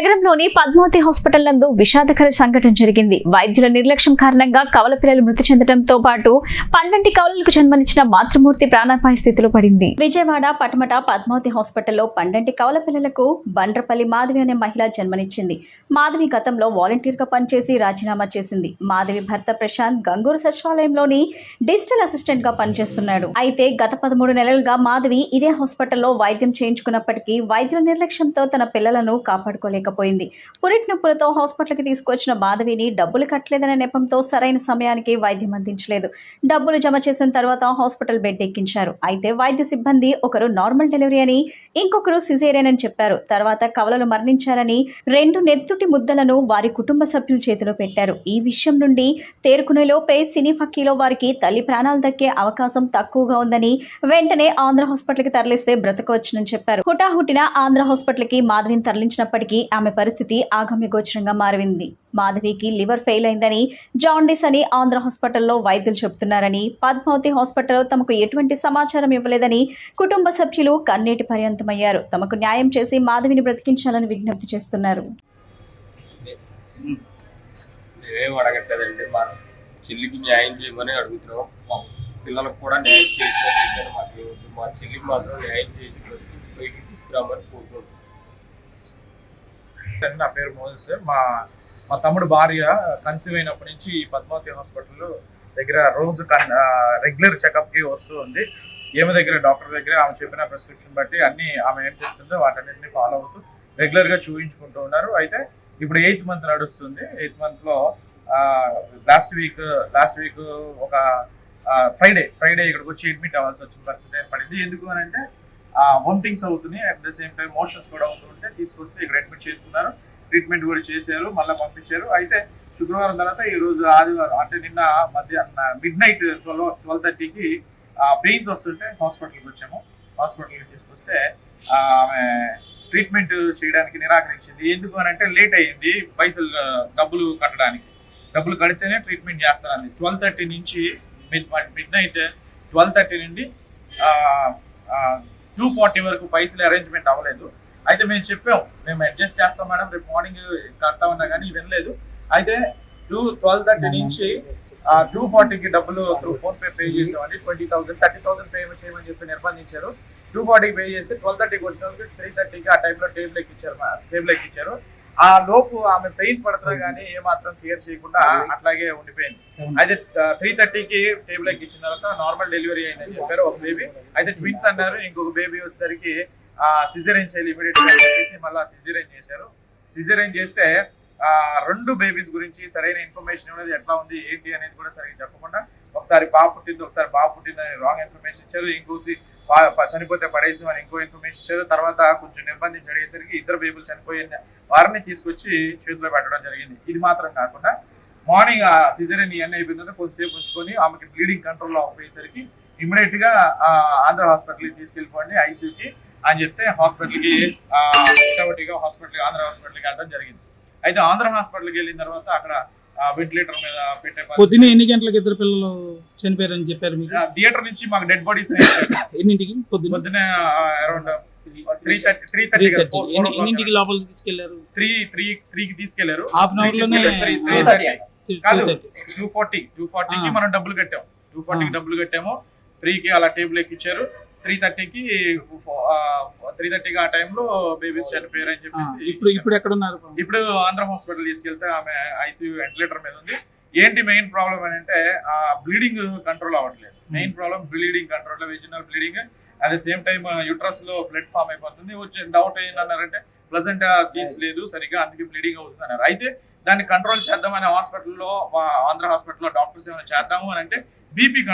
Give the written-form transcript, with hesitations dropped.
నగరంలోని పద్మావతి హాస్పిటల్ నందు విషాదకర సంఘటన జరిగింది. వైద్యుల నిర్లక్ష్యం కారణంగా కవల పిల్లలు మృతి చెందడంతో పాటు పండంటి కవలలకు జన్మనిచ్చిన మాతృమూర్తి ప్రాణాపాయ స్థితిలో పడింది. విజయవాడ పటమట పద్మావతి హాస్పిటల్లో పండంటి కవల పిల్లలకు బండ్రపల్లి మాధవి అనే మహిళ జన్మనిచ్చింది. మాధవి గతంలో వాలంటీర్ గా పనిచేసి రాజీనామా చేసింది. మాధవి భర్త ప్రశాంత్ గంగూరు సచివాలయంలోని డిజిటల్ అసిస్టెంట్ గా పనిచేస్తున్నాడు. అయితే గత 13 నెలలుగా మాధవి ఇదే హాస్పిటల్లో వైద్యం చేయించుకున్నప్పటికీ వైద్యుల నిర్లక్ష్యంతో తన పిల్లలను కాపాడుకోలేకపోయింది. పురిటి నొప్పులతో హాస్పిటల్కి తీసుకొచ్చిన మాధవిని డబ్బులు కట్టలేదనే నెపంతో సరైన సమయానికి వైద్యం అందించలేదు. డబ్బులు జమ చేసిన తర్వాత హాస్పిటల్ బెడ్ ఎక్కించారు. అయితే వైద్య సిబ్బంది ఒకరు నార్మల్ డెలివరీ అని, ఇంకొకరు సిజేరియన్ అని చెప్పారు. తర్వాత కవలలు మరణించారని 2 నెత్తుటి ముద్దలను వారి కుటుంబ సభ్యుల చేతిలో పెట్టారు. ఈ విషయం నుండి తేరుకునే లోపే సినీ ఫక్కీలో వారికి తల్లి ప్రాణాలు దక్కే అవకాశం తక్కువగా ఉందని వెంటనే ఆంధ్ర హాస్పిటల్కి తరలిస్తే బ్రతకవచ్చునని చెప్పారు. హుటాహుటిన ఆంధ్ర హాస్పిటల్కి మాధవిని తరలించినప్పటికీ ఆమె పరిస్థితి ఆగమ్యగోచరంగా మారింది. మాధవికి లివర్ ఫెయిల్ అయిందని, జాండీస్ అని ఆంధ్ర హాస్పిటల్లో వైద్యులు చెబుతున్నారని, పద్మావతి హాస్పిటల్లో తమకు ఎటువంటి సమాచారం ఇవ్వలేదని కుటుంబ సభ్యులు కన్నీటి పర్యంతమయ్యారు. తమకు న్యాయం చేసి మాధవిని బ్రతికించాలని విజ్ఞప్తి చేస్తున్నారు. మేమేం అడగట్లేదండి, మా చెల్లికి న్యాయం చేయమని అడుగుతున్నాం. మా పిల్లలకు కూడా న్యాయం చేసి మాకు మా చెల్లికి మాత్రం న్యాయం చేసి బయటికి తీసుకురామని కోరుకుంటున్నాం. నా పేరు మోహన్ సార్. మా తమ్ముడు భార్య కన్సీవ్ అయినప్పటి నుంచి పద్మావతి హాస్పిటల్ దగ్గర రోజు రెగ్యులర్ చెకప్కి వస్తూ ఉంది. ఏమి దగ్గర డాక్టర్ దగ్గర ఆమె చెప్పిన ప్రిస్క్రిప్షన్ బట్టి అన్ని ఆమె ఏం చెప్తుందో వాటన్నింటినీ ఫాలో అవుతూ రెగ్యులర్గా చూపించుకుంటూ ఉన్నారు. అయితే ఇప్పుడు 8th మంత్ నడుస్తుంది. 8th మంత్లో లాస్ట్ వీక్ ఒక ఫ్రైడే ఇక్కడికి వచ్చి అడ్మిట్ అవ్వాల్సి వచ్చిన పరిస్థితి ఏర్పడింది. ఎందుకు అని అంటే వామిటింగ్స్ అవుతున్నాయి, at the same time motions కూడా అవుతుంటే తీసుకొస్తే ఇక్కడ అడ్మిట్ చేసుకున్నారు. ట్రీట్మెంట్ కూడా చేశారు, మళ్ళీ పంపించారు. అయితే శుక్రవారం తర్వాత ఈరోజు ఆదివారం అంటే నిన్న మిడ్ నైట్ 12:30కి పెయిన్స్ వస్తుంటే హాస్పిటల్కి వచ్చాము. హాస్పిటల్కి తీసుకొస్తే ఆమె ట్రీట్మెంట్ చేయడానికి నిరాకరించింది. ఎందుకు అని అంటే లేట్ అయ్యింది, పైసలు డబ్బులు కట్టడానికి. డబ్బులు కడితేనే ట్రీట్మెంట్ చేస్తానండి. 12:30 నుంచి మిడ్ నైట్ 12:30 నుండి 2:40 వరకు పైసలు అరేంజ్మెంట్ అవ్వలేదు. అయితే మేము చెప్పాం, మేము అడ్జస్ట్ చేస్తాం మేడం, రేపు మార్నింగ్ కడతా ఉన్నా కానీ వినలేదు. అయితే 12:30 నుంచి 2:40కి డబ్బులు త్రూ ఫోన్పే పే చేసామండి. 20,000 30,000 పే చేయమని చెప్పి నిర్బంధించారు. 2:40కి పే చేస్తే 12:30కి వచ్చిన వాళ్ళకి 3:30కి ఆ టైంలో టేబుల్ ఎక్కించారు. ఆ లోపు ఆమె పెయిన్స్ పడుతున్నా కానీ ఏమాత్రం కేర్ చేయకుండా అట్లాగే ఉండిపోయింది. అయితే 3:30కి టేబుల్ ఎక్కించిన తర్వాత నార్మల్ డెలివరీ అయిందని చెప్పారు ఒక బేబీ. అయితే ట్విన్స్ అన్నారు. ఇంకొక బేబీ వచ్చేసరికి సిజేరియన్ చేయాలి ఇమీడియట్ గా చెప్పేసి మళ్ళీ సిజేరియన్ చేశారు. సిజేరియన్ చేస్తే 2 బేబీస్ గురించి సరైన ఇన్ఫర్మేషన్ అనేది ఎట్లా ఉంది ఏంటి అనేది కూడా సరిగ్గా చెప్పకుండా ఒకసారి పాప పుట్టింది, ఒకసారి బాబు పుట్టింది అని రాంగ్ ఇన్ఫర్మేషన్ ఇచ్చారు. ఇంకోసి చనిపోతే పడేసి అని ఇంకో ఇన్ఫర్మేషన్ ఇచ్చారు. తర్వాత కొంచెం నిర్బంధించి అడిగేసరికి 2 బేబీలు చనిపోయిన వారిని తీసుకొచ్చి చేతిలో పెట్టడం జరిగింది. ఇది మాత్రం కాకుండా మార్నింగ్ సిజేరియన్ ఇవన్నీ అయిపోయిన తర్వాత కొద్దిసేపు ఉంచుకొని ఆమెకి బ్లీడింగ్ కంట్రోల్లో అయిపోయేసరికి ఇమీడియట్ గా ఆంధ్ర హాస్పిటల్కి తీసుకెళ్ళిపోండి ఐసీయూకి అని చెప్తే హాస్పిటల్కి ఆంధ్ర హాస్పిటల్కి వెళ్ళడం జరిగింది. అయితే ఆంధ్ర హాస్పిటల్కి వెళ్ళిన తర్వాత అక్కడ వెంటిలేటర్ మీద పెట్టే పొద్దున్న ఎన్ని గంటలకు 2 పిల్లలు చనిపోయారని చెప్పారు మీకు? థియేటర్ నుంచి మాకు డెడ్ బాడీస్ ఎన్నింటికి? పొద్దున్న అరౌండ్ 3:30 ఎన్నింటికి లోపల తీసుకెళ్లారు? 3కి తీసుకెళ్లారు. హాఫ్ అన్ అవర్ లోనే 2:40కి మనం డబ్బులు కట్టాము. 2:40కి డబ్బులు కట్టాము. 3కి అలా టేబుల్ ఎక్కిచ్చారు. 3:30కి ఆ టైంలో బేబీస్ చనిపోయారు అని చెప్పేసి ఇప్పుడు ఎక్కడ ఉన్నారు? ఇప్పుడు ఆంధ్ర హాస్పిటల్ తీసుకెళ్తే ఆమె ఐసీయూ వెంటిలేటర్ మీద ఉంది. ఏంటి మెయిన్ ప్రాబ్లం అని అంటే బ్లీడింగ్ కంట్రోల్ అవ్వట్లేదు. Main problem bleeding control, vaginal bleeding. At the same time uterus లో బ్లడ్ ఫామ్ అయిపోతుంది. వచ్చే డౌట్ ఏంటన్నారంటే ప్లజెంట్ తీసలేదు సరిగా, అందుకే బ్లీడింగ్ అవుతుంది అన్నారు. అయితే దాన్ని కంట్రోల్ చేద్దామని హాస్పిటల్లో ఆంధ్ర హాస్పిటల్లో డాక్టర్స్ ఏమైనా చేద్దాము అని అంటే బీపీ